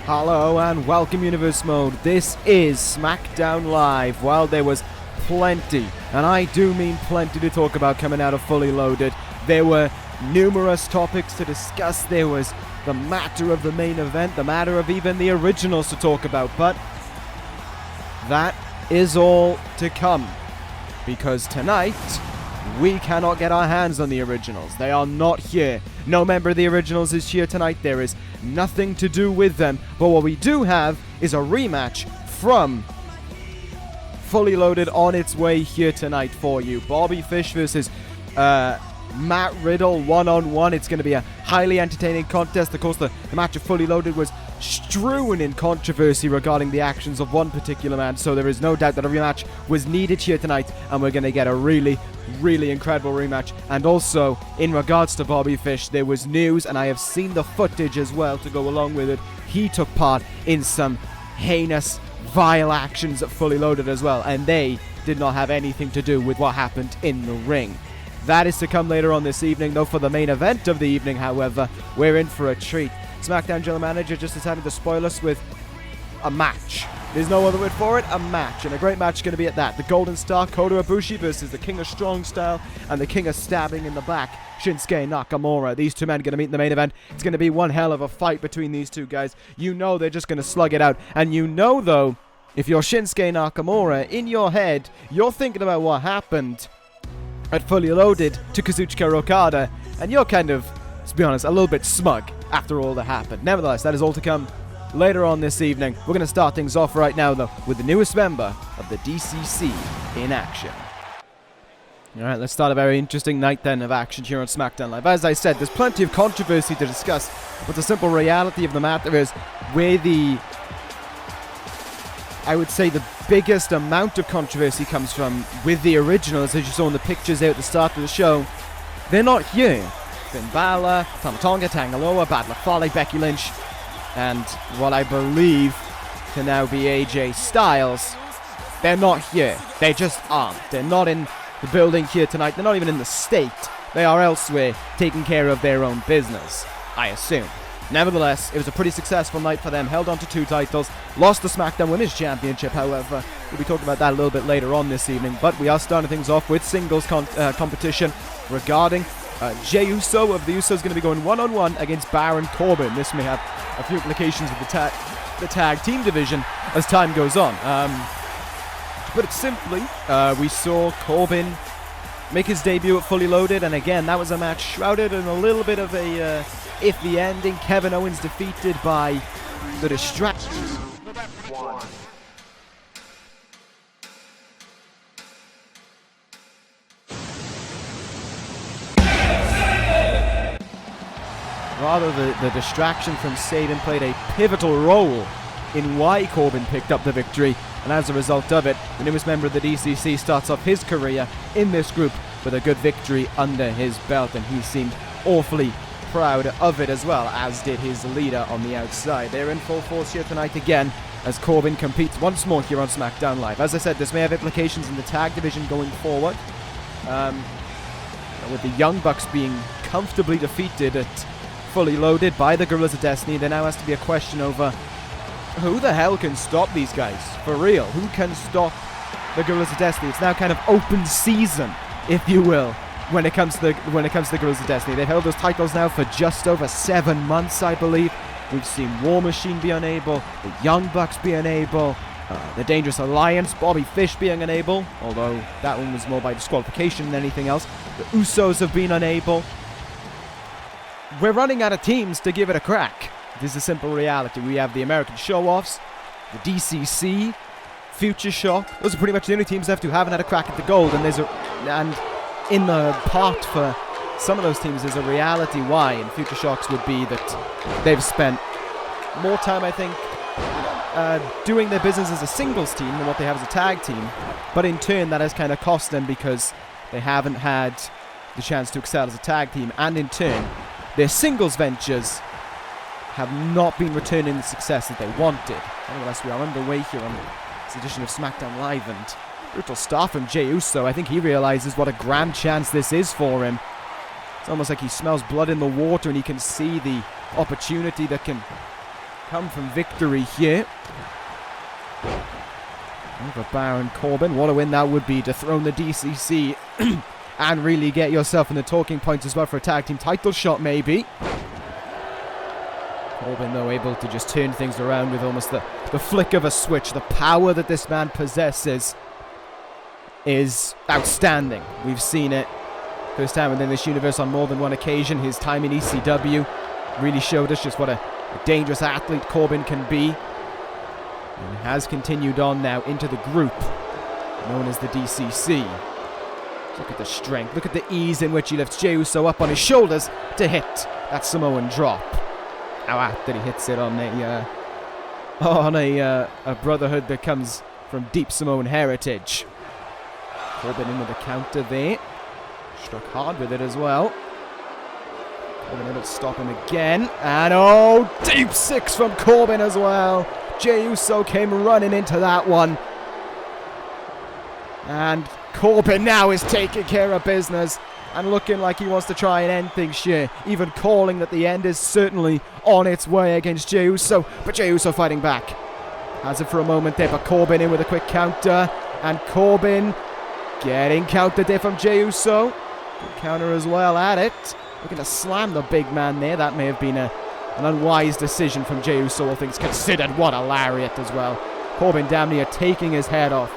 Hello and welcome Universe Mode. This is Smackdown Live. Well, there was plenty, and I do mean plenty to talk about coming out of Fully Loaded. There were numerous topics to discuss. There was the matter of the main event, the matter of even the originals to talk about, but that is all to come, because tonight we cannot get our hands on the originals. They are not here. No member of the originals is here tonight. There is nothing to do with them, but what we do have is a rematch from Fully Loaded on its way here tonight for you. Bobby Fish versus Matt Riddle one-on-one. It's going to be a highly entertaining contest. Of course, the match of Fully Loaded was strewn in controversy regarding the actions of one particular man, so there is no doubt that a rematch was needed here tonight, and we're going to get a really incredible rematch. And also, in regards to Bobby Fish, there was news, and I have seen the footage as well to go along with it. He took part in some heinous, vile actions at Fully Loaded as well, and they did not have anything to do with what happened in the ring. That is to come later on this evening, though for the main event of the evening, however, we're in for a treat. Smackdown General Manager just decided to spoil us with a match. There's no other word for it, a match, and a great match going to be at that. The Golden Star, Kota Ibushi versus the King of Strong Style and the King of Stabbing in the back, Shinsuke Nakamura. These two men going to meet in the main event. It's going to be one hell of a fight between these two guys. You know they're just going to slug it out, and you know though, if you're Shinsuke Nakamura, in your head, you're thinking about what happened at Fully Loaded to Kazuchika Okada, and you're kind of, to be honest, a little bit smug after all that happened. Nevertheless, that is all to come later on this evening. We're going to start things off right now, though, with the newest member of the D.C.C. in action. Alright, let's start a very interesting night then of action here on SmackDown Live. As I said, there's plenty of controversy to discuss, but the simple reality of the matter is where I would say the biggest amount of controversy comes from with the originals, as you saw in the pictures there at the start of the show. They're not here. Finn Balor, Tama Tonga, Tangaloa, Bad Luck Fale, Becky Lynch, and what I believe to now be AJ Styles. They're not here. They just aren't. They're not in the building here tonight. They're not even in the state. They are elsewhere, taking care of their own business, I assume. Nevertheless, it was a pretty successful night for them. Held on to 2 titles. Lost the SmackDown Women's Championship, however. We'll be talking about that a little bit later on this evening. But we are starting things off with singles competition regarding Jey Uso of the Usos going to be going one-on-one against Baron Corbin. This may have a few implications with the tag team division as time goes on. To put it simply, we saw Corbin make his debut at Fully Loaded, and again, that was a match shrouded in a little bit of a iffy ending. Kevin Owens defeated by the distraction. Rather, the distraction from Sabin played a pivotal role in why Corbin picked up the victory, and as a result of it, the newest member of the D.C.C. starts off his career in this group with a good victory under his belt, and he seemed awfully proud of it as well, as did his leader on the outside. They're in full force here tonight again, as Corbin competes once more here on SmackDown Live. As I said, this may have implications in the tag division going forward, with the Young Bucks being comfortably defeated at Fully Loaded by the Guerrillas of Destiny. There now has to be a question over who the hell can stop these guys, for real. Who can stop the Guerrillas of Destiny? It's now kind of open season, if you will, when it comes to the Guerrillas of Destiny. They've held those titles now for just over 7 months, I believe. We've seen War Machine be unable, the Young Bucks be unable, the Dangerous Alliance, Bobby Fish being unable, although that one was more by disqualification than anything else. The Usos have been unable. We're running out of teams to give it a crack. This is a simple reality. We have the American Show-Offs, the D.C.C, Future Shock. Those are pretty much the only teams left who haven't had a crack at the gold, and in the part for some of those teams, there's a reality why, and Future Shocks would be that they've spent more time, I think, doing their business as a singles team than what they have as a tag team, but in turn that has kind of cost them because they haven't had the chance to excel as a tag team, and in turn their singles ventures have not been returning the success that they wanted. Nevertheless, we are underway here on this edition of SmackDown Live, and brutal start from Jey Uso. I think he realizes what a grand chance this is for him. It's almost like he smells blood in the water and he can see the opportunity that can come from victory here over Baron Corbin. What a win that would be, to dethrone the D.C.C. and really get yourself in the talking points as well for a tag team title shot, maybe. Corbin, though, able to just turn things around with almost the flick of a switch. The power that this man possesses is outstanding. We've seen it first time within this universe on more than one occasion. His time in ECW really showed us just what a dangerous athlete Corbin can be. And has continued on now into the group known as the D.C.C. Look at the strength. Look at the ease in which he lifts Jey Uso up on his shoulders to hit that Samoan drop. How apt that he hits it on a brotherhood that comes from deep Samoan heritage. Corbin in with a counter there. Struck hard with it as well. Corbin able to stop him again. And deep six from Corbin as well. Jey Uso came running into that one. And Corbin now is taking care of business and looking like he wants to try and end things here. Even calling that the end is certainly on its way against Jey Uso. But Jey Uso fighting back. Has it for a moment there, but Corbin in with a quick counter. And Corbin getting countered there from Jey Uso. Good counter as well at it. Looking to slam the big man there. That may have been an unwise decision from Jey Uso, all things considered. What a lariat as well. Corbin damn near taking his head off.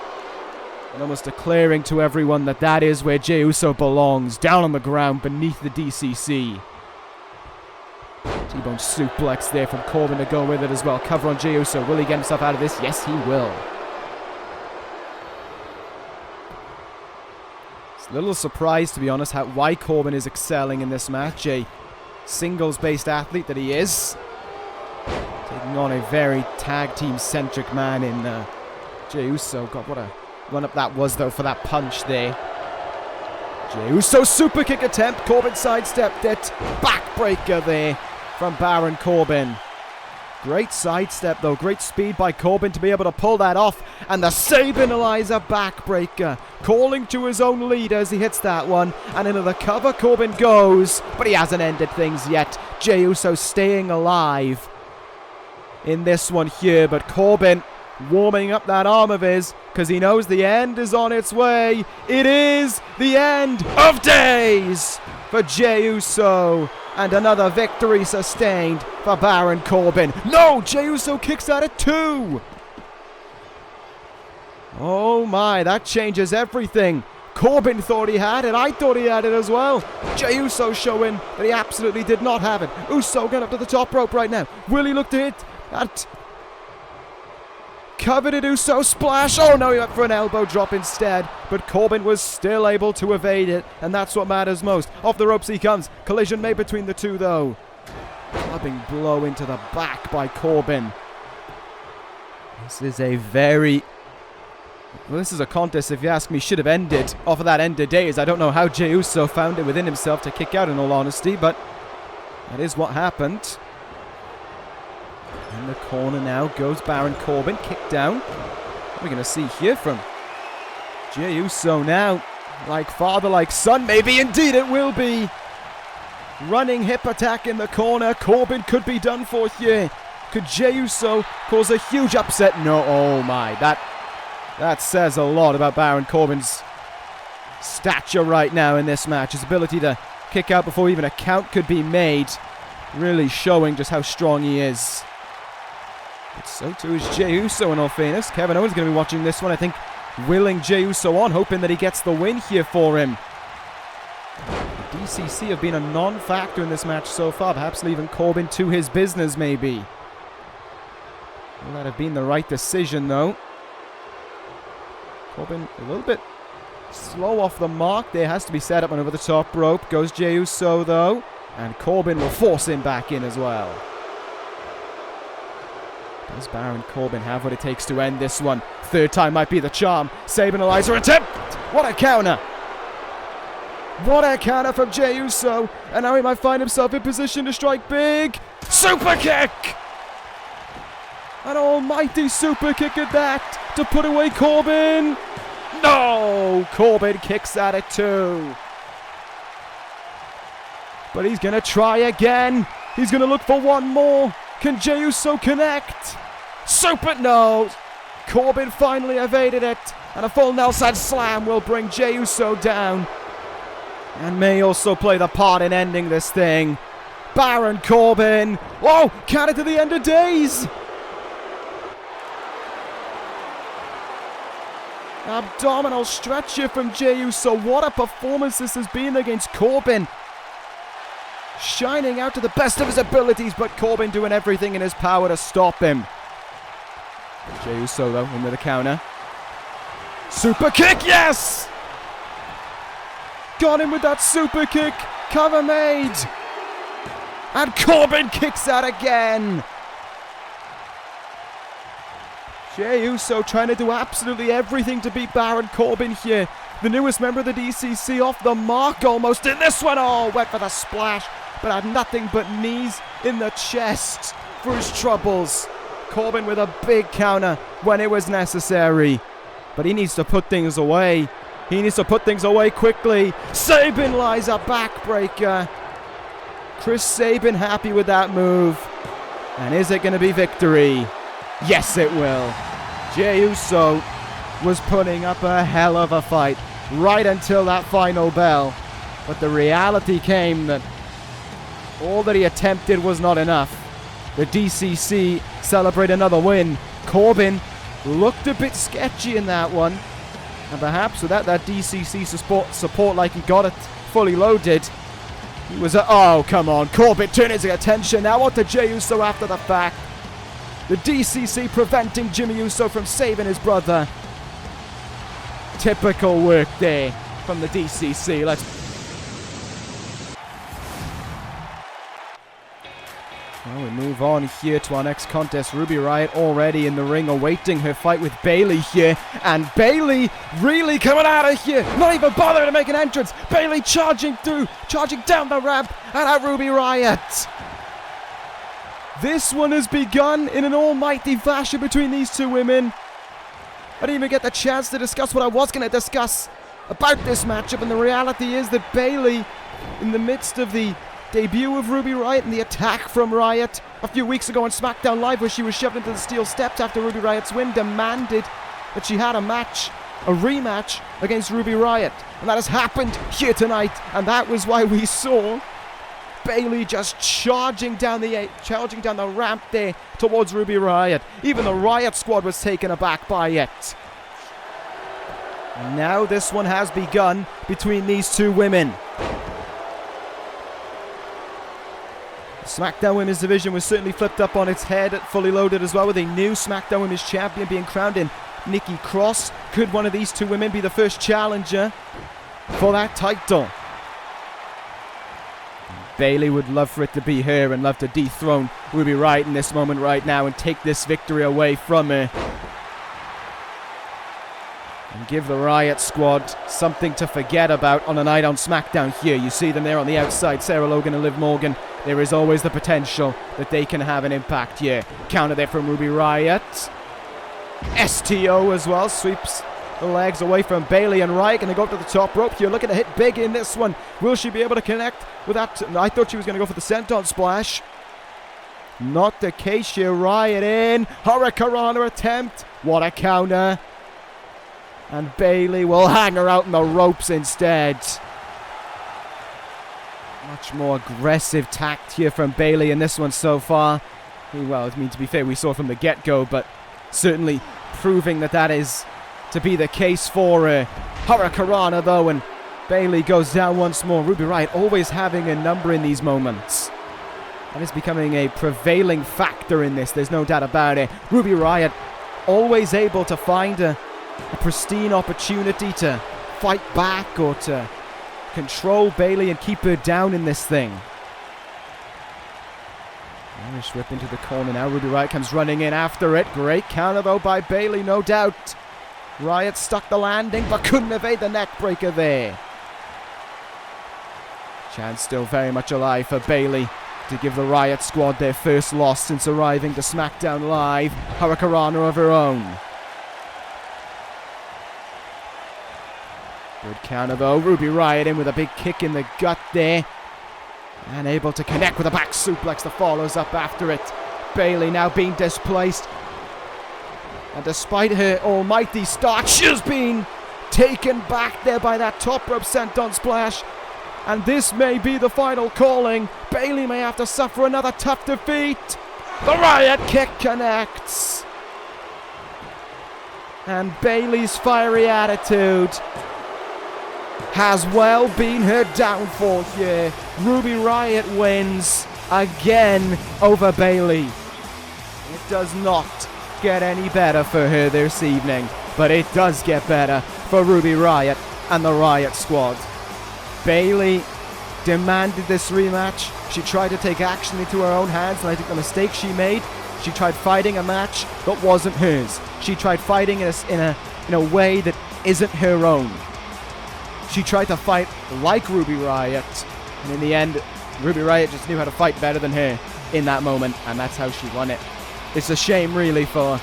And almost declaring to everyone that that is where Jey Uso belongs. Down on the ground beneath the D.C.C. T-bone suplex there from Corbin to go with it as well. Cover on Jey Uso. Will he get himself out of this? Yes, he will. It's a little surprised, to be honest, why Corbin is excelling in this match. A singles-based athlete that he is. Taking on a very tag team-centric man in Jey Uso. God, what a run-up that was, though, for that punch there. Jey Uso super kick attempt. Corbin sidestepped it. Backbreaker there from Baron Corbin. Great sidestep, though. Great speed by Corbin to be able to pull that off. And the stabilizer backbreaker. Calling to his own lead as he hits that one. And into the cover Corbin goes. But he hasn't ended things yet. Jey Uso staying alive in this one here. But Corbin warming up that arm of his, because he knows the end is on its way. It is the end of days for Jey Uso. And another victory sustained for Baron Corbin. No! Jey Uso kicks at it too! Oh my, that changes everything. Corbin thought he had it. I thought he had it as well. Jey Uso showing that he absolutely did not have it. Uso going up to the top rope right now. Will he look to hit that coveted Uso splash? Oh no, he went for an elbow drop instead. But Corbin was still able to evade it. And that's what matters most. Off the ropes he comes. Collision made between the two though. Clubbing blow into the back by Corbin. This is a very... Well, this is a contest, if you ask me, should have ended off of that end of days. I don't know how Jey Uso found it within himself to kick out, in all honesty, but that is what happened. In the corner now goes Baron Corbin. Kick down. What are we going to see here from Jey Uso now? Like father, like son. Maybe indeed it will be. Running hip attack in the corner. Corbin could be done for here. Could Jey Uso cause a huge upset? No. Oh my. That says a lot about Baron Corbin's stature right now in this match. His ability to kick out before even a count could be made. Really showing just how strong he is. But so too is Jey Uso, in all fairness. Kevin Owens going to be watching this one, I think, willing Jey Uso on, hoping that he gets the win here for him. The D.C.C. have been a non-factor in this match so far, perhaps leaving Corbin to his business, maybe. Will that have been the right decision, though? Corbin a little bit slow off the mark. There has to be set up and over the top rope. Goes Jey Uso, though. And Corbin will force him back in as well. Does Baron Corbin have what it takes to end this one? Third time might be the charm. Sabanalizer attempt! What a counter! What a counter from Jey Uso! And now he might find himself in position to strike big! Super kick! An almighty super kick at that to put away Corbin! No! Corbin kicks at it too. But he's going to try again. He's going to look for one more. Can Jey Uso connect? Super, no. Corbin finally evaded it. And a full Nelson slam will bring Jey Uso down. And may also play the part in ending this thing. Baron Corbin. Whoa, counted to the end of days. Abdominal stretch here from Jey Uso. What a performance this has been against Corbin. Shining out to the best of his abilities, but Corbin doing everything in his power to stop him. Jey Uso though, in with a counter. Super kick, yes! Got him with that super kick. Cover made. And Corbin kicks out again. Jey Uso trying to do absolutely everything to beat Baron Corbin here. The newest member of the D.C.C. off the mark almost in this one. Oh, went for the splash, but had nothing but knees in the chest for his troubles. Corbin with a big counter when it was necessary. But he needs to put things away. He needs to put things away quickly. Sabin lies a backbreaker. Chris Sabin happy with that move. And is it going to be victory? Yes, it will. Jey Uso was putting up a hell of a fight right until that final bell. But the reality came that all that he attempted was not enough. The D.C.C. celebrate another win. Corbin looked a bit sketchy in that one. And perhaps without that D.C.C. support like he got it fully loaded, he was oh, come on. Corbin turned his attention now onto Jey Uso after the fact. The D.C.C. preventing Jimmy Uso from saving his brother. Typical work there from the D.C.C. Well, we move on here to our next contest. Ruby Riott already in the ring awaiting her fight with Bayley here. And Bayley really coming out of here. Not even bothering to make an entrance. Bayley charging through, charging down the ramp. And at Ruby Riott. This one has begun in an almighty fashion between these two women. I didn't even get the chance to discuss what I was going to discuss about this matchup. And the reality is that Bayley, in the midst of the debut of Ruby Riott and the attack from Riott a few weeks ago on Smackdown Live, where she was shoved into the steel steps after Ruby Riott's win, demanded that she had a rematch against Ruby Riott. And that has happened here tonight. And that was why we saw Bayley just charging down the ramp there towards Ruby Riott. Even the Riott squad was taken aback by it. And now this one has begun between these two women. The SmackDown Women's Division was certainly flipped up on its head, fully loaded as well, with a new SmackDown Women's Champion being crowned in Nikki Cross. Could one of these two women be the first challenger for that title? Bayley would love for it to be her and love to dethrone Ruby Riott in this moment right now and take this victory away from her. And give the Riott squad something to forget about on a night on SmackDown here. You see them there on the outside, Sarah Logan and Liv Morgan. There is always the potential that they can have an impact here. Counter there from Ruby Riott. STO as well, sweeps the legs away from Bayley, and Riott going to go up to the top rope here, looking to hit big in this one. Will she be able to connect with that? I thought she was going to go for the senton splash. Not the case here. Riott in. Hurricanrana attempt. What a counter. And Bayley will hang her out in the ropes instead. Much more aggressive tact here from Bayley in this one so far. Well, I mean, to be fair, we saw it from the get-go, but certainly proving that is to be the case for Hurricanrana though, and Bayley goes down once more. Ruby Riott always having a number in these moments. That is becoming a prevailing factor in this, there's no doubt about it. Ruby Riott always able to find a pristine opportunity to fight back or to control Bayley and keep her down in this thing. Irish whip into the corner now. Ruby Riott comes running in after it. Great counter though by Bayley, no doubt. Riott stuck the landing but couldn't evade the neck breaker there. Chance still very much alive for Bayley to give the Riott squad their first loss since arriving to SmackDown Live. Hurricanrana of her own. Good counter though. Ruby Riott in with a big kick in the gut there. And able to connect with a back suplex that follows up after it. Bayley now being displaced. And despite her almighty start, she's been taken back there by that top rope senton splash. And this may be the final calling. Bayley may have to suffer another tough defeat. The Riott kick connects. And Bayley's fiery attitude has well been her downfall here. Ruby Riott wins again over Bayley. It does not get any better for her this evening, but it does get better for Ruby Riott and the Riott squad. Bayley demanded this rematch. She tried to take action into her own hands, and I think the mistake she made, she tried fighting a match that wasn't hers. She tried fighting in a way that isn't her own. She tried to fight like Ruby Riott, and in the end, Ruby Riott just knew how to fight better than her in that moment, and that's how she won it. It's a shame, really, for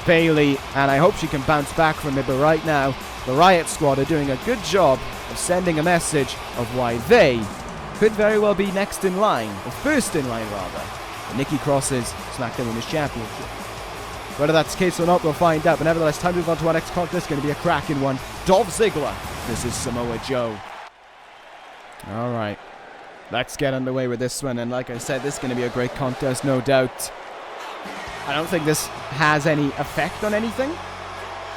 Bayley, and I hope she can bounce back from it, but right now, the Riott squad are doing a good job of sending a message of why they could very well be next in line, or first in line, rather, for Nikki Cross's Smackdown Women's Championship. Whether that's the case or not, we'll find out, but nevertheless, time to move on to our next contest. It's going to be a cracking one. Dolph Ziggler versus Samoa Joe. Alright, let's get underway with this one, and like I said, this is going to be a great contest, no doubt. I don't think this has any effect on anything.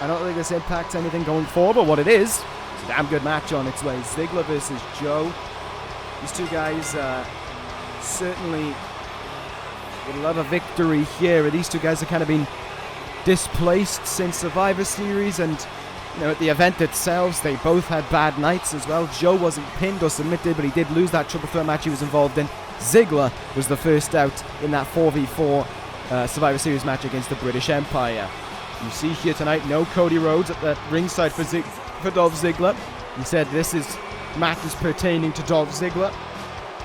I don't think this impacts anything going forward, but what it is, it's a damn good match on its way. Ziggler versus Joe. These two guys certainly would love a victory here. These two guys have kind of been displaced since Survivor Series, and at the event itself, they both had bad nights as well. Joe wasn't pinned or submitted, but he did lose that triple threat match he was involved in. Ziggler was the first out in that 4v4 Survivor Series match against the British Empire. You see here tonight, no Cody Rhodes at the ringside for Dolph Ziggler. He said this match is pertaining to Dolph Ziggler,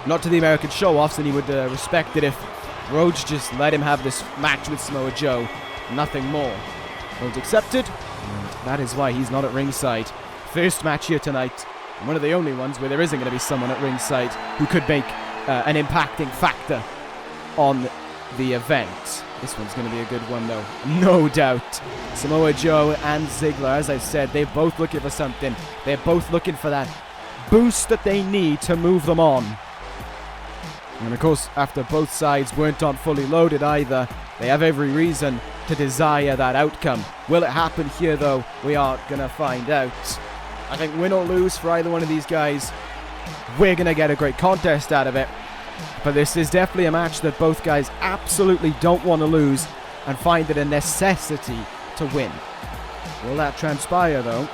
not to the American show-offs, and he would respect it if Rhodes just let him have this match with Samoa Joe, nothing more. Rhodes accepted, and that is why he's not at ringside. First match here tonight, and one of the only ones where there isn't going to be someone at ringside who could make an impacting factor on the event. This one's going to be a good one, though, no doubt. Samoa Joe and Ziggler, as I said, they're both looking for something. They're both looking for that boost that they need to move them on. And of course, after both sides weren't on fully loaded either, they have every reason to desire that outcome. Will it happen here, though? We are going to find out. I think win or lose for either one of these guys, we're going to get a great contest out of it. But this is definitely a match that both guys absolutely don't want to lose and find it a necessity to win. Will that transpire, though?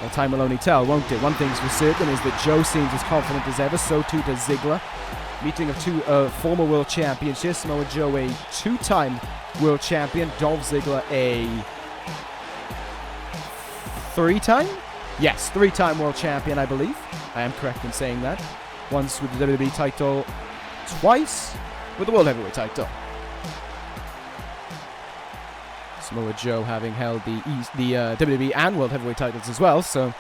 Well, time will only tell, won't it? One thing's for certain is that Joe seems as confident as ever, so too does Ziggler. Meeting of two former world champions here. Samoa Joe, a two-time world champion. Dolph Ziggler, a three-time? Yes, three-time world champion, I believe. I am correct in saying that. Once with the WWE title, twice with the World Heavyweight title. Samoa Joe having held the WWE and World Heavyweight titles as well, so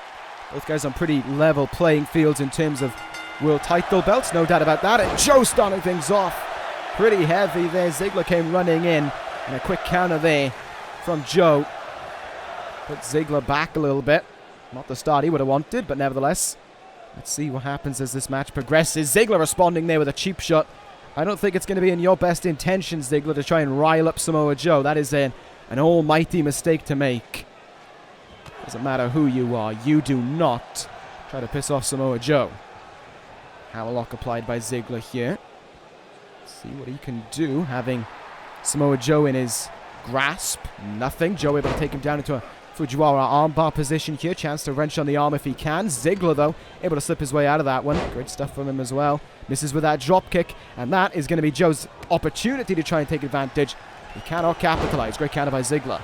both guys on pretty level playing fields in terms of world title belts, no doubt about that. And Joe starting things off pretty heavy there. Ziggler came running in, and a quick counter there from Joe. Put Ziggler back a little bit. Not the start he would have wanted, but nevertheless, let's see what happens as this match progresses. Ziggler responding there with a cheap shot. I don't think it's going to be in your best intentions, Ziggler, to try and rile up Samoa Joe. That is an almighty mistake to make. Doesn't matter who you are, you do not try to piss off Samoa Joe. Hammerlock applied by Ziggler here. Let's see what he can do, having Samoa Joe in his grasp. Nothing. Joe able to take him down into a Fujiwara armbar position here. Chance to wrench on the arm if he can. Ziggler, though, able to slip his way out of that one. Great stuff from him as well. Misses with that drop kick, and that is going to be Joe's opportunity to try and take advantage. He cannot capitalize. Great counter by Ziggler.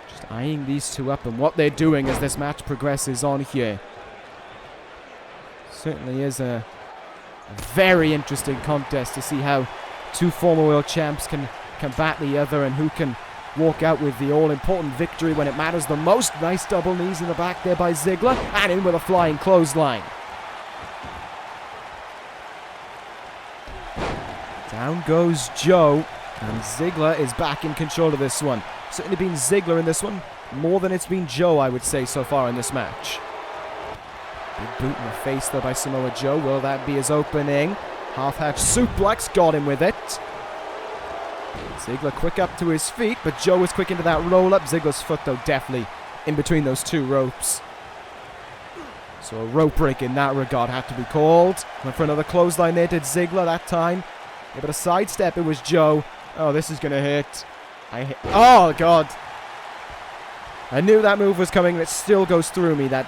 Just eyeing these two up and what they're doing as this match progresses on here. Certainly is a very interesting contest to see how two former world champs can combat the other and who can walk out with the all-important victory when it matters the most. Nice double knees in the back there by Ziggler, and in with a flying clothesline. Down goes Joe, and Ziggler is back in control of this one. Certainly been Ziggler in this one, more than it's been Joe, I would say, so far in this match. Big boot in the face, though, by Samoa Joe. Will that be his opening? Half-hatch suplex, got him with it. Ziggler quick up to his feet, but Joe is quick into that roll-up. Ziggler's foot, though, definitely in between those two ropes. So a rope break in that regard had to be called. Went for another clothesline there, did Ziggler that time. Yeah, but a sidestep, it was Joe. Oh, this is going to hit. Oh, God. I knew that move was coming, and it still goes through me. That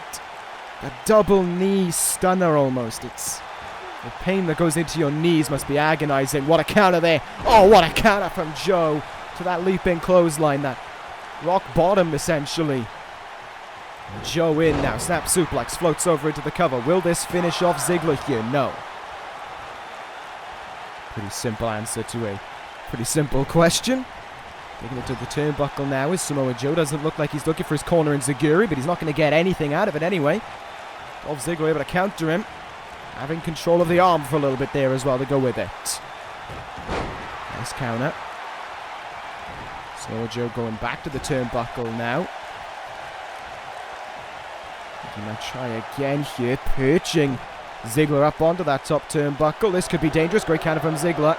double knee stunner almost. It's the pain that goes into your knees must be agonizing. What a counter there. Oh, what a counter from Joe to that leaping clothesline. That rock bottom, essentially. Joe in now. Snap suplex. Floats over into the cover. Will this finish off Ziggler here? No. Pretty simple answer to a pretty simple question. Taking it to the turnbuckle now is Samoa Joe. Doesn't look like he's looking for his corner in Zaguri, but he's not going to get anything out of it anyway. Dolph Ziggler able to counter him. Having control of the arm for a little bit there as well to go with it. Nice counter. Samoa Joe going back to the turnbuckle now. He might try again here, perching Ziggler up onto that top turnbuckle. This could be dangerous. Great counter from Ziggler.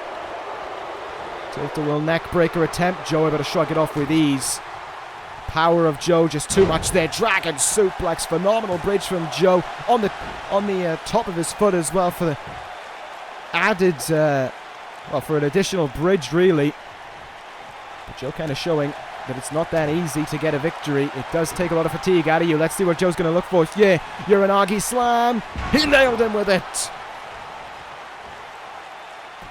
Tilt-a-whirl neck breaker attempt. Joe able to shrug it off with ease. Power of Joe, just too much there. Dragon suplex, phenomenal bridge from Joe on the top of his foot as well for the added, for an additional bridge really. But Joe kind of showing that it's not that easy to get a victory. It does take a lot of fatigue out of you. Let's see what Joe's going to look for. Yeah, Uranagi slam. He nailed him with it.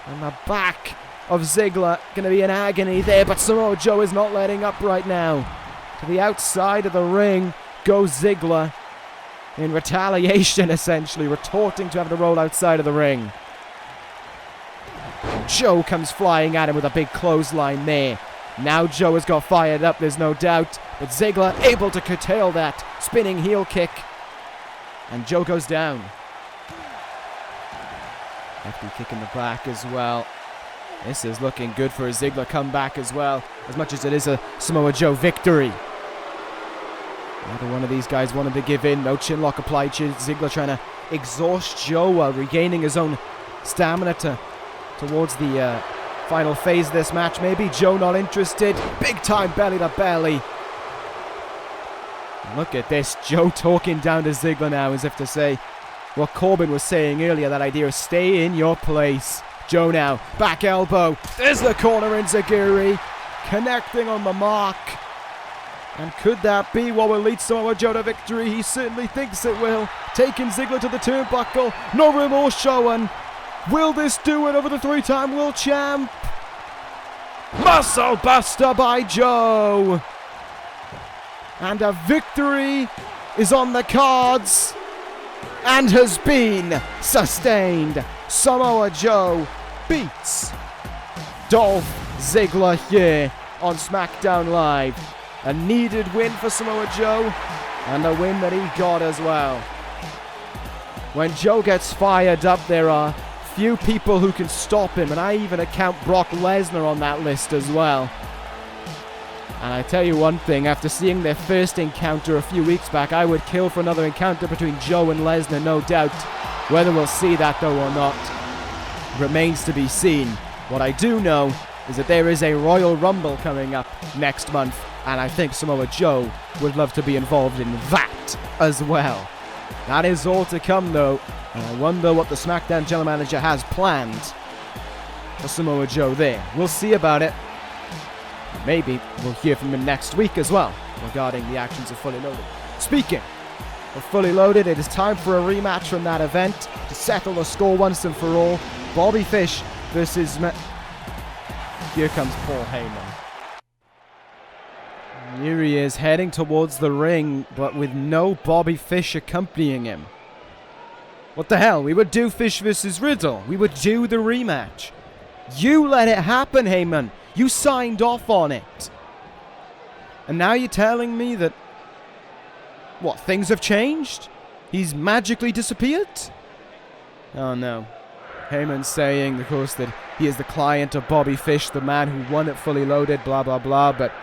And the back of Ziggler going to be in agony there, but Samoa Joe is not letting up right now. To the outside of the ring goes Ziggler in retaliation, essentially, retorting to have to roll outside of the ring. Joe comes flying at him with a big clothesline there. Now Joe has got fired up, there's no doubt, but Ziggler able to curtail that spinning heel kick, and Joe goes down. Hefty kick in the back as well. This is looking good for a Ziggler comeback as well, as much as it is a Samoa Joe victory. Neither one of these guys wanted to give in. No chin lock applied. Ziggler trying to exhaust Joe while regaining his own stamina towards the final phase of this match. Maybe Joe not interested. Big time belly to belly. Look at this. Joe talking down to Ziggler now as if to say what Corbin was saying earlier. That idea of stay in your place. Joe now, back elbow. There's the corner in Zaguri. Connecting on the mark. And could that be what will lead Samoa Joe to victory? He certainly thinks it will. Taking Ziggler to the turnbuckle. No remorse showing. Will this do it over the three-time world champ? Muscle buster by Joe. And a victory is on the cards. And has been sustained. Samoa Joe beats Dolph Ziggler here on SmackDown Live. A needed win for Samoa Joe, and a win that he got as well. When Joe gets fired up, there are few people who can stop him, and I even account Brock Lesnar on that list as well. And I tell you one thing, after seeing their first encounter a few weeks back, I would kill for another encounter between Joe and Lesnar, no doubt. Whether we'll see that though or not remains to be seen. What I do know is that there is a Royal Rumble coming up next month, and I think Samoa Joe would love to be involved in that as well. That is all to come though, and I wonder what the SmackDown General Manager has planned for Samoa Joe there. We'll see about it. Maybe we'll hear from him next week as well regarding the actions of Fully Loaded. Speaking of Fully Loaded, it is time for a rematch from that event to settle the score once and for all. Bobby Fish versus... Here comes Paul Heyman. Here he is heading towards the ring, but with no Bobby Fish accompanying him. What the hell? We would do Fish versus Riddle. We would do the rematch. You let it happen, Heyman. You signed off on it. And now you're telling me that... What, things have changed? He's magically disappeared? Oh no. Heyman's saying, of course, that He is the client of Bobby Fish, the man who won it Fully Loaded, blah, blah, blah. But,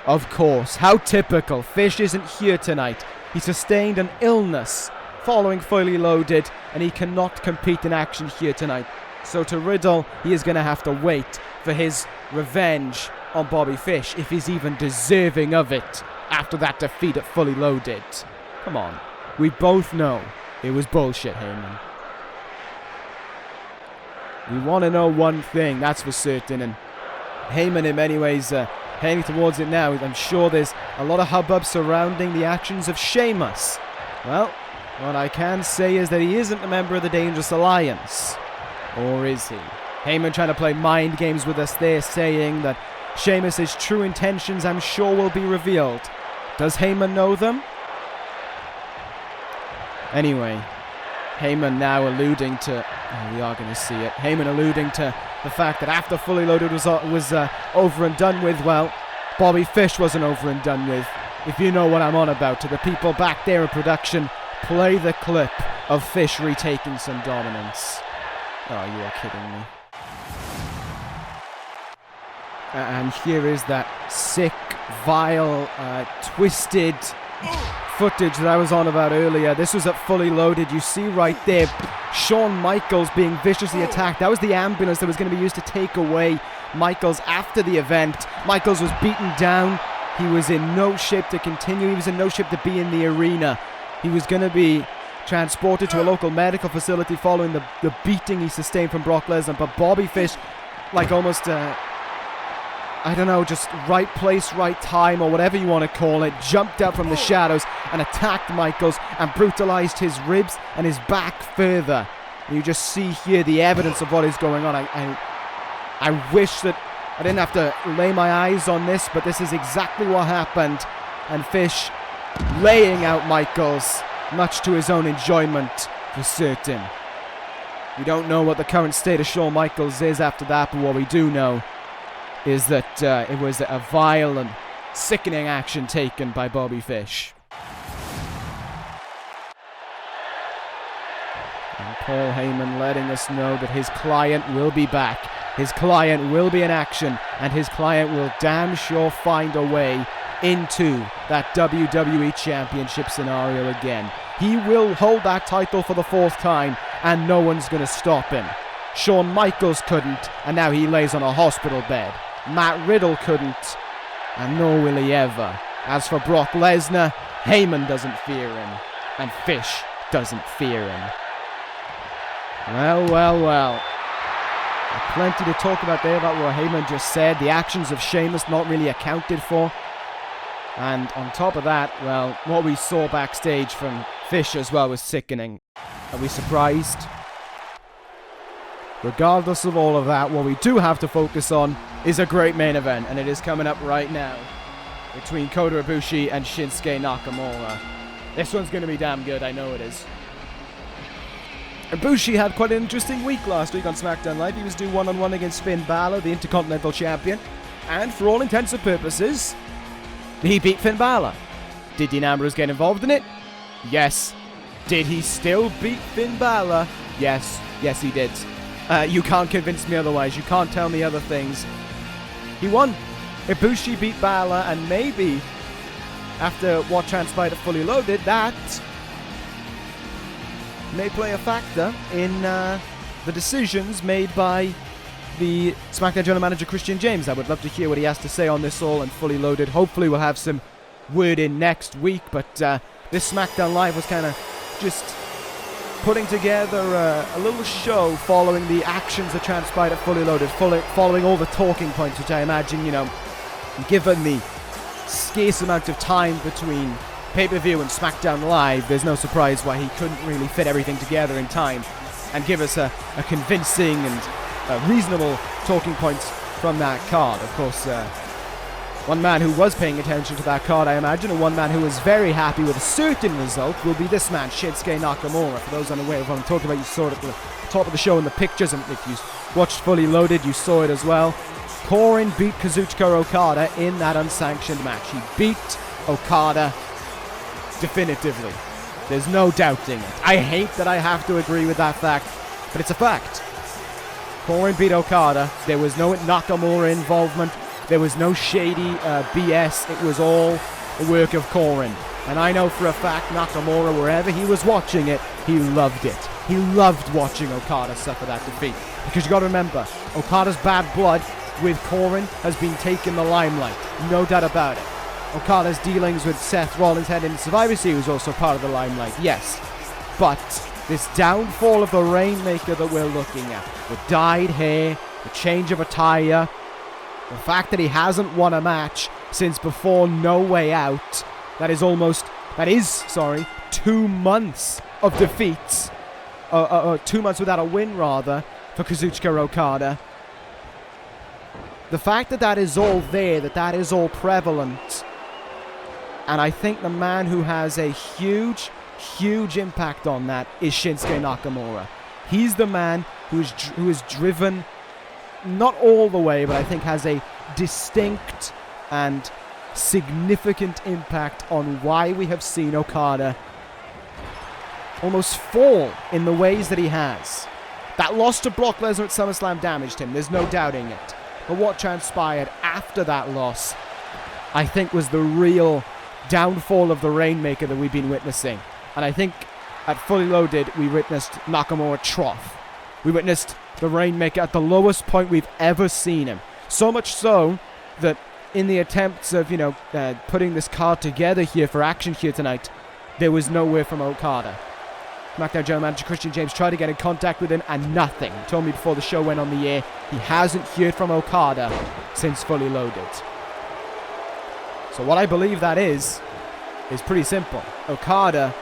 of course, how typical. Fish isn't here tonight. He sustained an illness following Fully Loaded, and he cannot compete in action here tonight. So to Riddle, he is going to have to wait for his revenge on Bobby Fish, if he's even deserving of it after that defeat at Fully Loaded. Come on. We both know it was bullshit, Heyman. We want to know one thing, that's for certain, and Heyman in many ways heading towards it now. I'm sure there's a lot of hubbub surrounding the actions of Sheamus. Well, what I can say is that he isn't a member of the Dangerous Alliance. Or is he? Heyman trying to play mind games with us there, saying that Sheamus' true intentions, I'm sure, will be revealed. Does Heyman know them? Anyway, Heyman now alluding to... Oh, we are going to see it. Heyman alluding to the fact that after Fully Loaded was over and done with, well, Bobby Fish wasn't over and done with. If you know what I'm on about. To the people back there in production, play the clip of Fish retaking some dominance. Oh, you are kidding me. And here is that sick, vile, twisted footage that I was on about earlier. This was at Fully Loaded. You see right there, Shawn Michaels being viciously attacked. That was the ambulance that was going to be used to take away Michaels after the event. Michaels was beaten down. He was in no shape to continue. He was in no shape to be in the arena. He was going to be transported to a local medical facility following the beating he sustained from Brock Lesnar. But Bobby Fish, like almost, I don't know, just right place, right time, or whatever you want to call it, jumped out from the shadows and attacked Michaels and brutalized his ribs and his back further. You just see here the evidence of what is going on. I wish that I didn't have to lay my eyes on this, but this is exactly what happened. And Fish laying out Michaels, much to his own enjoyment, for certain. We don't know what the current state of Shawn Michaels is after that, but what we do know is that it was a vile and sickening action taken by Bobby Fish. And Paul Heyman letting us know that his client will be back. His client will be in action, and his client will damn sure find a way into that WWE Championship scenario again. He will hold that title for the 4th time, and no one's going to stop him. Shawn Michaels couldn't, and now he lays on a hospital bed. Matt Riddle couldn't, and nor will he ever. As for Brock Lesnar, Heyman doesn't fear him, and Fish doesn't fear him. Well. Plenty to talk about there about what Heyman just said. The actions of Sheamus not really accounted for. And on top of that, well, what we saw backstage from Fish as well was sickening. Are we surprised? Regardless of all of that, what we do have to focus on is a great main event, and it is coming up right now between Kota Ibushi and Shinsuke Nakamura. This one's going to be damn good, I know it is. Ibushi had quite an interesting week last week on Smackdown Live. He was doing one-on-one against Finn Balor, the Intercontinental Champion, and for all intents and purposes, he beat Finn Balor. Did Dean Ambrose get involved in it? Yes. Did he still beat Finn Balor? Yes. Yes, he did. You can't convince me otherwise. You can't tell me other things. He won. Ibushi beat Balor, and maybe, after what transpired at Fully Loaded, that may play a factor in the decisions made by the SmackDown General Manager Christian James. I would love to hear what he has to say on this all and Fully Loaded. Hopefully we'll have some word in next week, but this SmackDown Live was kind of just putting together a little show following the actions that transpired at Fully Loaded, following all the talking points, which I imagine, you know, given the scarce amount of time between pay-per-view and SmackDown Live, there's no surprise why he couldn't really fit everything together in time and give us a convincing and reasonable talking points from that card. Of course, one man who was paying attention to that card, I imagine, and one man who was very happy with a certain result will be this man, Shinsuke Nakamura. For those unaware of what I'm talking about, you saw it at the top of the show in the pictures, and if you watched Fully Loaded, you saw it as well. Corbin beat Kazuchika Okada in that unsanctioned match. He beat Okada definitively. There's no doubting it. I hate that I have to agree with that fact, but it's a fact. Corbin beat Okada. There was no Nakamura involvement. There was no shady BS. It was all the work of Corbin. And I know for a fact Nakamura, wherever he was watching it, he loved it. He loved watching Okada suffer that defeat. Because you got to remember, Okada's bad blood with Corbin has been taking the limelight. No doubt about it. Okada's dealings with Seth Rollins heading into Survivor Series was also part of the limelight, yes. But this downfall of the Rainmaker that we're looking at, the dyed hair, the change of attire, the fact that he hasn't won a match since before No Way Out, that is 2 months of defeats, 2 months without a win rather, for Kazuchika Okada. The fact that that is all there, that is all prevalent, and I think the man who has a huge impact on that is Shinsuke Nakamura. He's the man who is driven, not all the way, but I think has a distinct and significant impact on why we have seen Okada almost fall in the ways that he has. That loss to Brock Lesnar at SummerSlam damaged him, there's no doubting it. But what transpired after that loss, I think, was the real downfall of the Rainmaker that we've been witnessing. And I think at Fully Loaded, we witnessed Nakamura trough. We witnessed the Rainmaker at the lowest point we've ever seen him. So much so that in the attempts of, putting this card together here for action here tonight, there was nowhere from Okada. SmackDown General Manager Christian James tried to get in contact with him and nothing. He told me before the show went on the air, he hasn't heard from Okada since Fully Loaded. So what I believe that is pretty simple. Okada,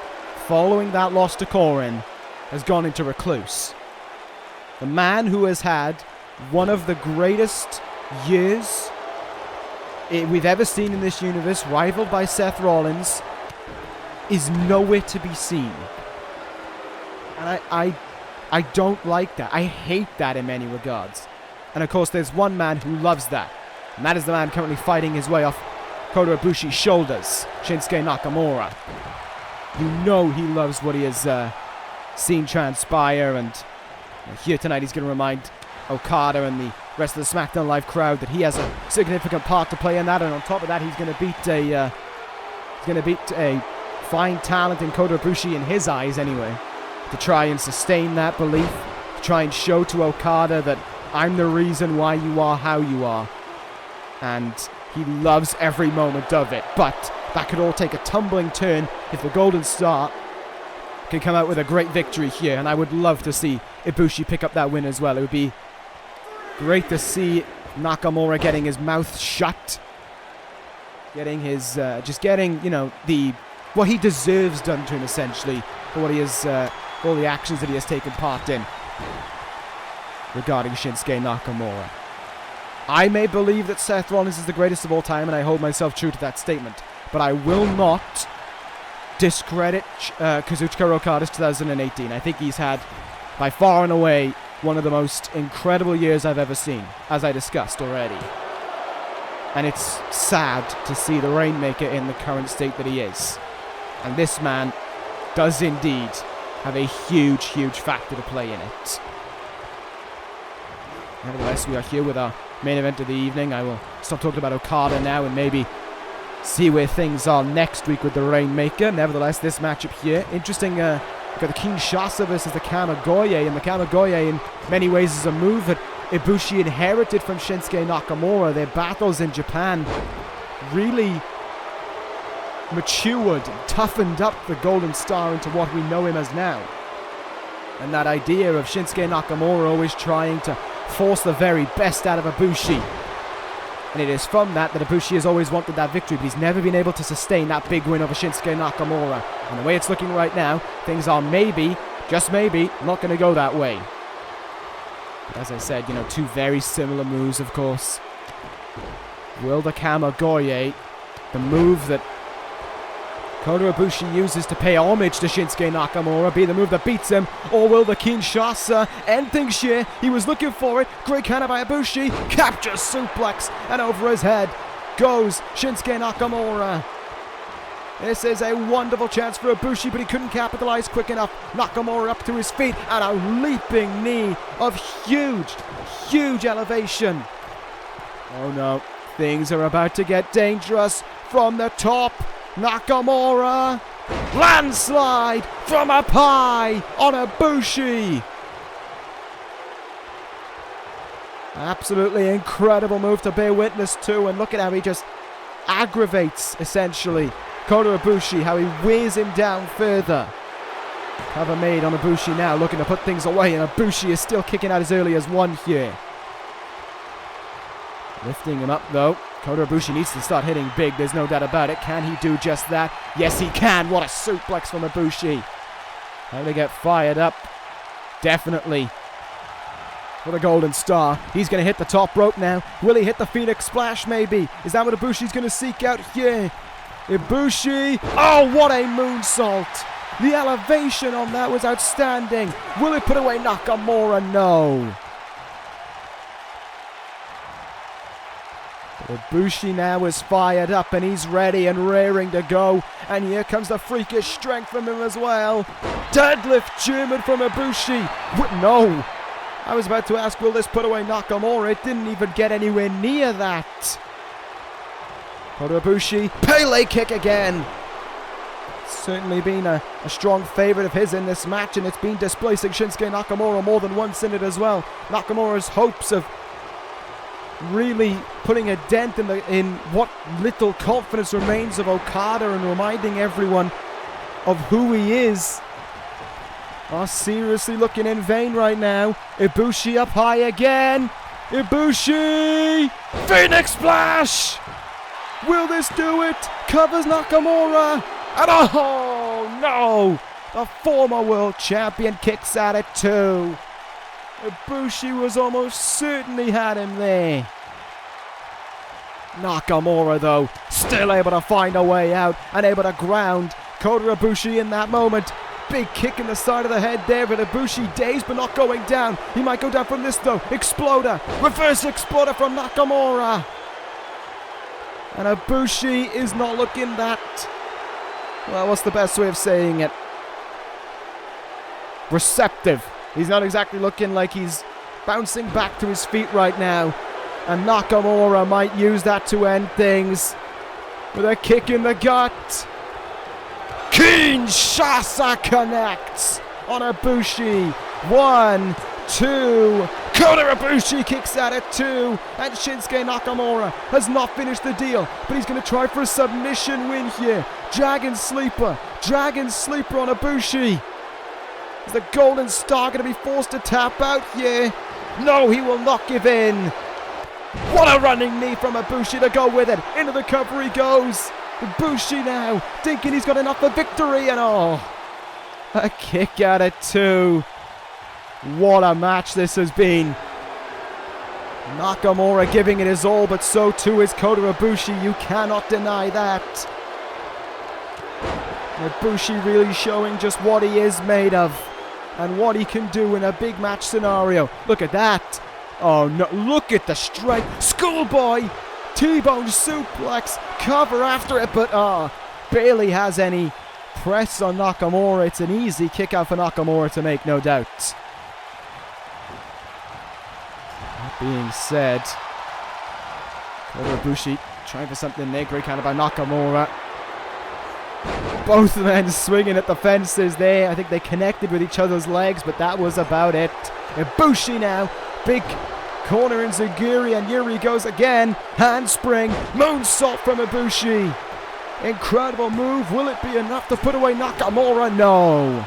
following that loss to Corbin, has gone into recluse. The man who has had one of the greatest years we've ever seen in this universe, rivaled by Seth Rollins, is nowhere to be seen. And I don't like that. I hate that in many regards. And of course there's one man who loves that. And that is the man currently fighting his way off Kota Ibushi's shoulders, Shinsuke Nakamura. You know he loves what he has seen transpire, and here tonight he's going to remind Okada and the rest of the SmackDown Live crowd that he has a significant part to play in that, and on top of that he's going to beat a fine talent in Kota Ibushi in his eyes anyway, to try and sustain that belief, to try and show to Okada that I'm the reason why you are how you are. And he loves every moment of it, but that could all take a tumbling turn if the Golden Star can come out with a great victory here, and I would love to see Ibushi pick up that win as well. It would be great to see Nakamura getting his mouth shut, getting his, what he deserves done to him essentially, for what he has, all the actions that he has taken part in regarding Shinsuke Nakamura. I may believe that Seth Rollins is the greatest of all time, and I hold myself true to that statement, but I will not discredit Kazuchika Okada's 2018. I think he's had, by far and away, one of the most incredible years I've ever seen, as I discussed already. And it's sad to see the Rainmaker in the current state that he is. And this man does indeed have a huge factor to play in it. Nevertheless, we are here with our main event of the evening. I will stop talking about Okada now and maybe see where things are next week with the Rainmaker. Nevertheless, this matchup here, interesting. We've got the Kinshasa versus the Kamigoye, and the Kamigoye in many ways is a move that Ibushi inherited from Shinsuke Nakamura. Their battles in Japan really matured, toughened up the Golden Star into what we know him as now. And that idea of Shinsuke Nakamura always trying to force the very best out of Ibushi. And it is from that Ibushi has always wanted that victory, but he's never been able to sustain that big win over Shinsuke Nakamura. And the way it's looking right now, things are maybe, just maybe, not going to go that way. But as I said, two very similar moves, of course. Will the Kamigoye, the move that Kota Ibushi uses to pay homage to Shinsuke Nakamura, be the move that beats him, or will the Kinshasa end things here? He was looking for it. Great counter by Ibushi. Captures suplex, and over his head goes Shinsuke Nakamura. This is a wonderful chance for Ibushi, but he couldn't capitalize quick enough. Nakamura up to his feet and a leaping knee of huge elevation. Oh no, things are about to get dangerous from the top. Nakamura, landslide from up high on Ibushi. Absolutely incredible move to bear witness to, and look at how he just aggravates, essentially, Kota Ibushi, how he wears him down further. Cover made on Ibushi now, looking to put things away, and Ibushi is still kicking out as early as one here. Lifting him up, though. Kota Ibushi needs to start hitting big, there's no doubt about it. Can he do just that? Yes, he can. What a suplex from Ibushi. How do they get fired up? Definitely. For the Golden Star. He's going to hit the top rope now. Will he hit the Phoenix Splash, maybe? Is that what Ibushi's going to seek out here? Ibushi. Oh, what a moonsault. The elevation on that was outstanding. Will it put away Nakamura? No. But Ibushi now is fired up and he's ready and raring to go. And here comes the freakish strength from him as well. Deadlift German from Ibushi. No. I was about to ask, will this put away Nakamura? It didn't even get anywhere near that. Kota Ibushi, Pele kick again. Certainly been a strong favourite of his in this match, and it's been displacing Shinsuke Nakamura more than once in it as well. Nakamura's hopes of really putting a dent in what little confidence remains of Okada and reminding everyone of who he is are seriously looking in vain right now. Ibushi up high again. Ibushi! Phoenix Splash! Will this do it? Covers Nakamura. And oh no! The former world champion kicks at it too. Ibushi was almost certainly had him there. Nakamura though, still able to find a way out and able to ground Kota Ibushi in that moment. Big kick in the side of the head there, but Ibushi dazed but not going down. He might go down from this though. Exploder. Reverse exploder from Nakamura. And Ibushi is not looking that... well, what's the best way of saying it? Receptive. He's not exactly looking like he's bouncing back to his feet right now. And Nakamura might use that to end things. With a kick in the gut. Kinshasa connects on Ibushi. 1, 2. Kota Ibushi kicks at it too. And Shinsuke Nakamura has not finished the deal, but he's going to try for a submission win here. Dragon Sleeper on Ibushi. Is the Golden Star going to be forced to tap out here? No, he will not give in. What a running knee from Ibushi to go with it. Into the cover he goes. Ibushi now thinking he's got enough for victory, and oh, a kick at it too. What a match this has been. Nakamura giving it his all, but so too is Kota Ibushi. You cannot deny that. Ibushi really showing just what he is made of and what he can do in a big match scenario. Look at that. Oh no, look at the strength. Schoolboy T-bone suplex, cover after it, but Bayley has any press on Nakamura. It's an easy kick out for Nakamura to make, no doubt. That being said, Kota Ibushi trying for something there, great counter by Nakamura. Both men swinging at the fences there. I think they connected with each other's legs, but that was about it. Ibushi now, big corner in Zaguri, and here he goes again. Handspring, moonsault from Ibushi. Incredible move. Will it be enough to put away Nakamura? No.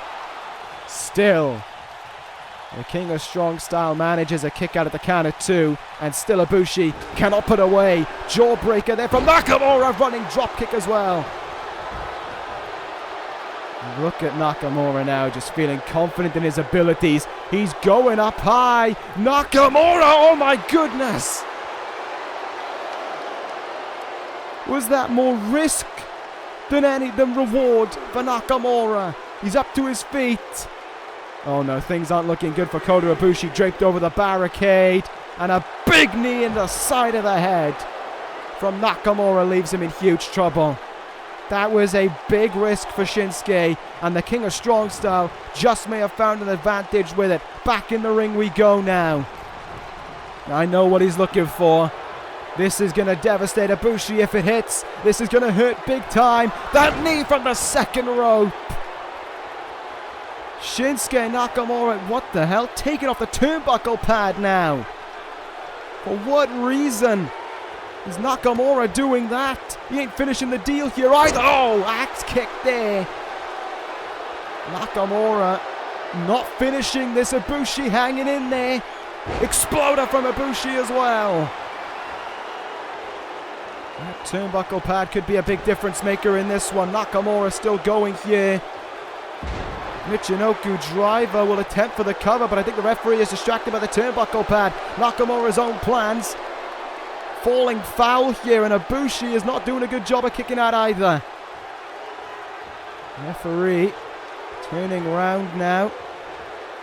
Still, the King of Strong Style manages a kick out at the count of 2, and still Ibushi cannot put away. Jawbreaker there from Nakamura, running drop kick as well. Look at Nakamura now, just feeling confident in his abilities. He's going up high. Nakamura, oh my goodness! Was that more risk than reward for Nakamura? He's up to his feet. Oh no, things aren't looking good for Kota Ibushi, draped over the barricade. And a big knee in the side of the head from Nakamura leaves him in huge trouble. That was a big risk for Shinsuke, and the King of Strong Style just may have found an advantage with it. Back in the ring we go now. I know what he's looking for. This is going to devastate Ibushi if it hits. This is going to hurt big time. That knee from the second rope. Shinsuke Nakamura, what the hell? Taking off the turnbuckle pad now. For what reason is Nakamura doing that? He ain't finishing the deal here either. Oh, axe kick there. Nakamura not finishing this. Ibushi hanging in there. Exploder from Ibushi as well. That turnbuckle pad could be a big difference maker in this one. Nakamura still going here. Michinoku driver will attempt for the cover, but I think the referee is distracted by the turnbuckle pad. Nakamura's own plans. Falling foul here, and Ibushi is not doing a good job of kicking out either. Referee turning round now.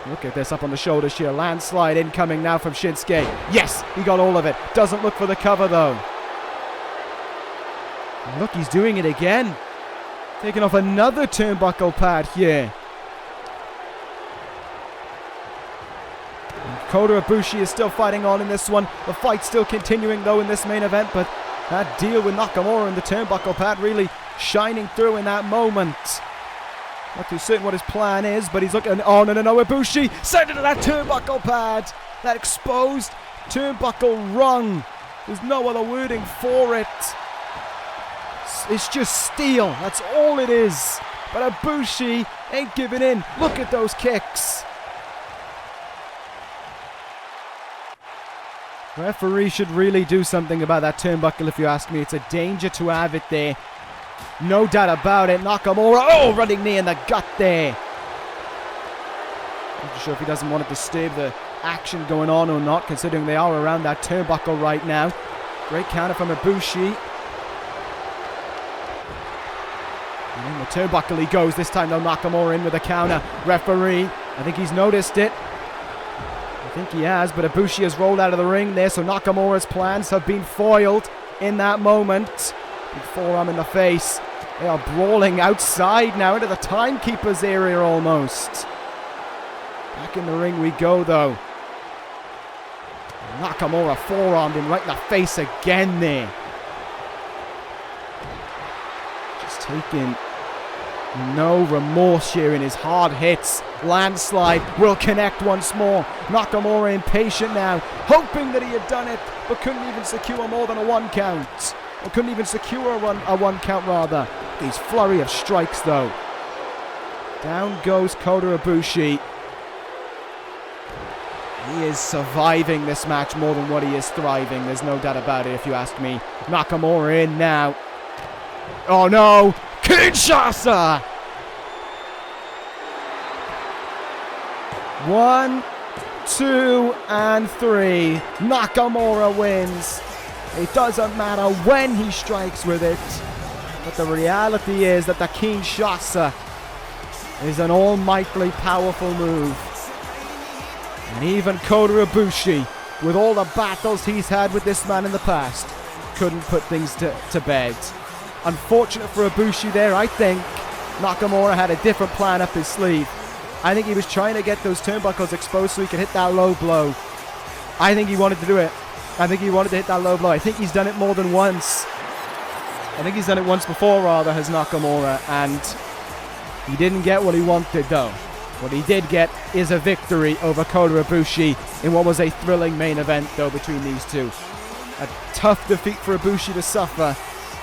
Look at this up on the shoulders here. Landslide incoming now from Shinsuke. Yes, he got all of it. Doesn't look for the cover though. And look, he's doing it again. Taking off another turnbuckle pad here. Kota Ibushi is still fighting on in this one. The fight's still continuing though in this main event, but that deal with Nakamura and the turnbuckle pad really shining through in that moment. Not too certain what his plan is, but he's looking. Oh, no, Ibushi sent it to that turnbuckle pad. That exposed turnbuckle rung. There's no other wording for it. It's just steel. That's all it is. But Ibushi ain't giving in. Look at those kicks. Referee should really do something about that turnbuckle if you ask me. It's a danger to have it there. No doubt about it. Nakamura, running knee in the gut there. Not sure if he doesn't want to disturb the action going on or not, considering they are around that turnbuckle right now. Great counter from Ibushi. And in the turnbuckle he goes. This time though, Nakamura in with a counter. Referee, I think he's noticed it. I think he has, but Ibushi has rolled out of the ring there, so Nakamura's plans have been foiled in that moment. Big forearm in the face. They are brawling outside now into the timekeeper's area almost. Back in the ring we go though. Nakamura forearmed him right in the face again there. Just taking no remorse here in his hard hits. Landslide will connect once more. Nakamura impatient now, hoping that he had done it, but couldn't even secure more than a 1 count. Or couldn't even secure a one count rather. These flurry of strikes though. Down goes Kota Ibushi. He is surviving this match more than what he is thriving. There's no doubt about it if you ask me. Nakamura in now. Oh no! Kinshasa! 1, 2, and 3. Nakamura wins. It doesn't matter when he strikes with it. But the reality is that the Kinshasa is an almightily powerful move. And even Kota Ibushi, with all the battles he's had with this man in the past, couldn't put things to bed. Unfortunate for Ibushi there, I think. Nakamura had a different plan up his sleeve. I think he was trying to get those turnbuckles exposed so he could hit that low blow. I think he wanted to do it. I think he wanted to hit that low blow. I think he's done it more than once. I think he's done it once before, rather, has Nakamura, and he didn't get what he wanted, though. What he did get is a victory over Kota Ibushi in what was a thrilling main event, though, between these two. A tough defeat for Ibushi to suffer,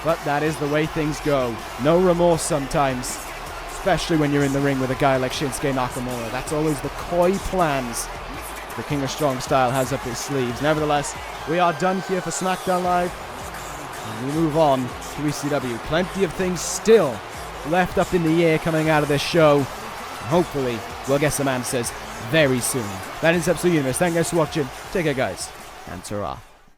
but that is the way things go. No remorse sometimes, especially when you're in the ring with a guy like Shinsuke Nakamura. That's always the coy plans the King of Strong Style has up his sleeves. Nevertheless, we are done here for Smackdown Live, and we move on to ECW. Plenty of things still left up in the air coming out of this show. Hopefully, we'll get some answers very soon. That is Absolute Universe. Thank you guys for watching. Take care, guys, and ta-ra.